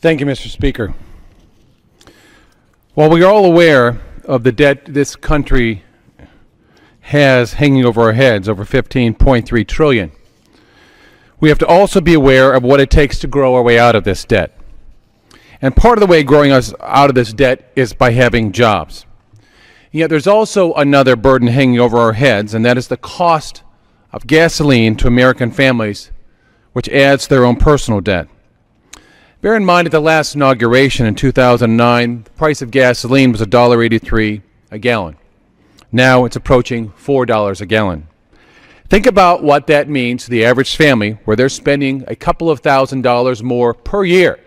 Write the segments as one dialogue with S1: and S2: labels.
S1: Thank you, Mr. Speaker. While we are all aware of the debt this country has hanging over our heads, over $15.3 trillion, we have to also be aware of what it takes to grow our way out of this debt. And part of the way growing us out of this debt is by having jobs. Yet there's also another burden hanging over our heads, and that is the cost of gasoline to American families, which adds to their own personal debt. Bear in mind, at the last inauguration in 2009, the price of gasoline was $1.83 a gallon. Now it's approaching $4 a gallon. Think about what that means to the average family, where they're spending a couple of $1,000s more per year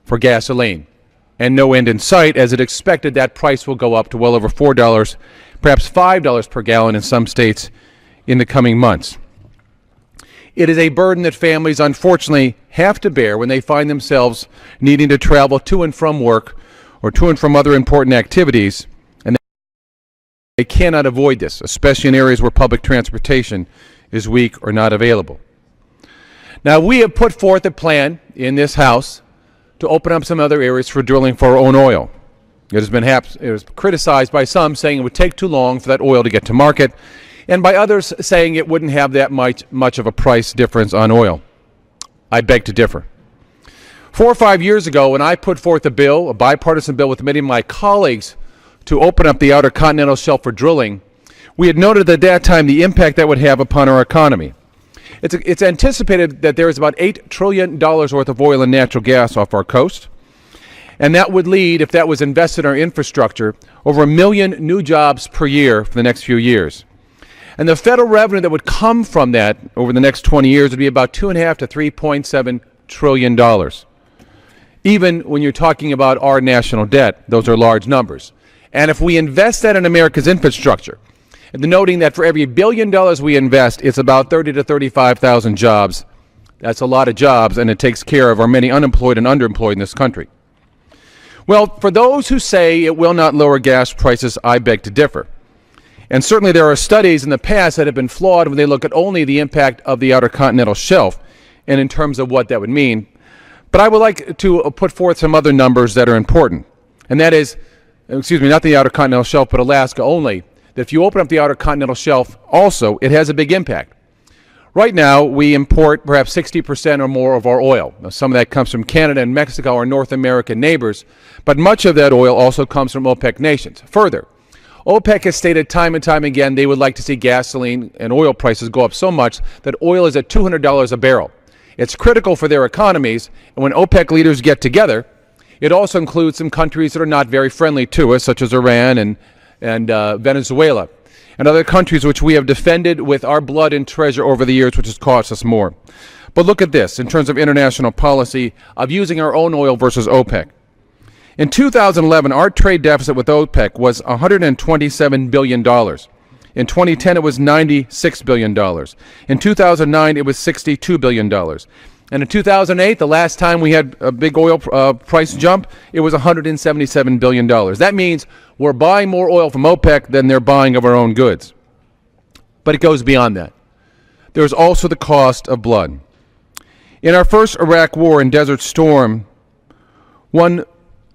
S1: for gasoline, and no end in sight, as it expected that price will go up to well over $4, perhaps $5 per gallon in some states in the coming months. It is a burden that families unfortunately have to bear when they find themselves needing to travel to and from work or to and from other important activities, and they cannot avoid this, especially in areas where public transportation is weak or not available. Now, we have put forth a plan in this House to open up some other areas for drilling for our own oil. It was criticized by some, saying it would take too long for that oil to get to market, and by others saying it wouldn't have that much of a price difference on oil. I beg to differ. 4 or 5 years ago, when I put forth a bill, a bipartisan bill with many of my colleagues, to open up the Outer Continental Shelf for drilling, we had noted at that time the impact that would have upon our economy. It's anticipated that there is about $8 trillion worth of oil and natural gas off our coast, and that would lead, if that was invested in our infrastructure, over 1 million new jobs per year for the next few years. And the federal revenue that would come from that over the next 20 years would be about $2.5 to $3.7 trillion. Even when you're talking about our national debt, those are large numbers. And if we invest that in America's infrastructure, and noting that for every $1 billion we invest, it's about 30 to 35,000 jobs. That's a lot of jobs, and it takes care of our many unemployed and underemployed in this country. Well, for those who say it will not lower gas prices, I beg to differ. And certainly there are studies in the past that have been flawed when they look at only the impact of the Outer Continental Shelf and in terms of what that would mean. But I would like to put forth some other numbers that are important. And that is, not the Outer Continental Shelf, but Alaska only, that if you open up the Outer Continental Shelf also, it has a big impact. Right now, we import perhaps 60% or more of our oil. Now, some of that comes from Canada and Mexico, our North American neighbors, but much of that oil also comes from OPEC nations. Further, OPEC has stated time and time again they would like to see gasoline and oil prices go up so much that oil is at $200 a barrel. It's critical for their economies, and when OPEC leaders get together, it also includes some countries that are not very friendly to us, such as Iran and Venezuela, and other countries which we have defended with our blood and treasure over the years, which has cost us more. But look at this in terms of international policy of using our own oil versus OPEC. In 2011, our trade deficit with OPEC was $127 billion. In 2010, it was $96 billion. In 2009, it was $62 billion. And in 2008, the last time we had a big oil price jump, it was $177 billion. That means we're buying more oil from OPEC than they're buying of our own goods. But it goes beyond that. There's also the cost of blood. In our first Iraq war in Desert Storm, one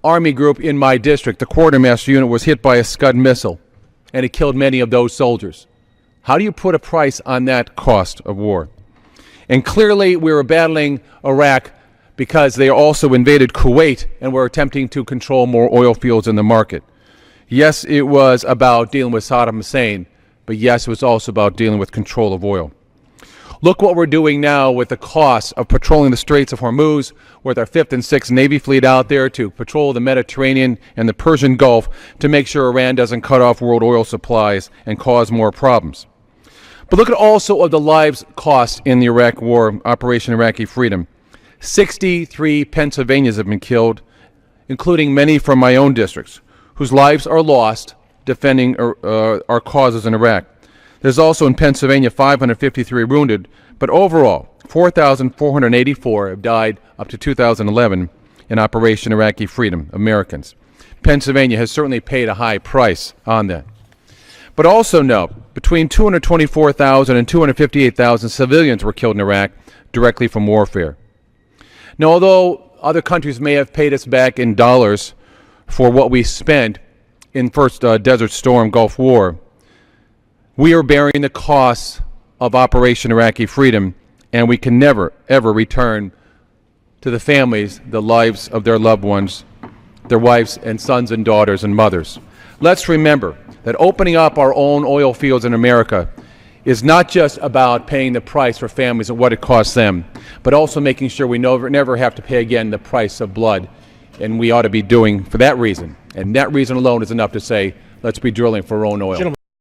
S1: Army group in my district, the quartermaster unit, was hit by a Scud missile, and it killed many of those soldiers. How do you put a price on that cost of war? And clearly we were battling Iraq because they also invaded Kuwait and were attempting to control more oil fields in the market. Yes, it was about dealing with Saddam Hussein, but yes, it was also about dealing with control of oil. Look what we're doing now with the cost of patrolling the Straits of Hormuz, with our 5th and 6th Navy fleet out there to patrol the Mediterranean and the Persian Gulf to make sure Iran doesn't cut off world oil supplies and cause more problems. But look at also of the lives cost in the Iraq War, Operation Iraqi Freedom. 63 Pennsylvanians have been killed, including many from my own districts, whose lives are lost defending our causes in Iraq. There's also in Pennsylvania 553 wounded, but overall 4,484 have died up to 2011 in Operation Iraqi Freedom, Americans. Pennsylvania has certainly paid a high price on that. But also note, between 224,000 and 258,000 civilians were killed in Iraq directly from warfare. Now, although Other countries may have paid us back in dollars for what we spent in first Desert Storm, Gulf War. We are bearing the costs of Operation Iraqi Freedom, and we can never, ever return to the families the lives of their loved ones, their wives and sons and daughters and mothers. Let's remember that opening up our own oil fields in America is not just about paying the price for families and what it costs them, but also making sure we never have to pay again the price of blood. And we ought to be doing for that reason. And that reason alone is enough to say, let's be drilling for our own oil.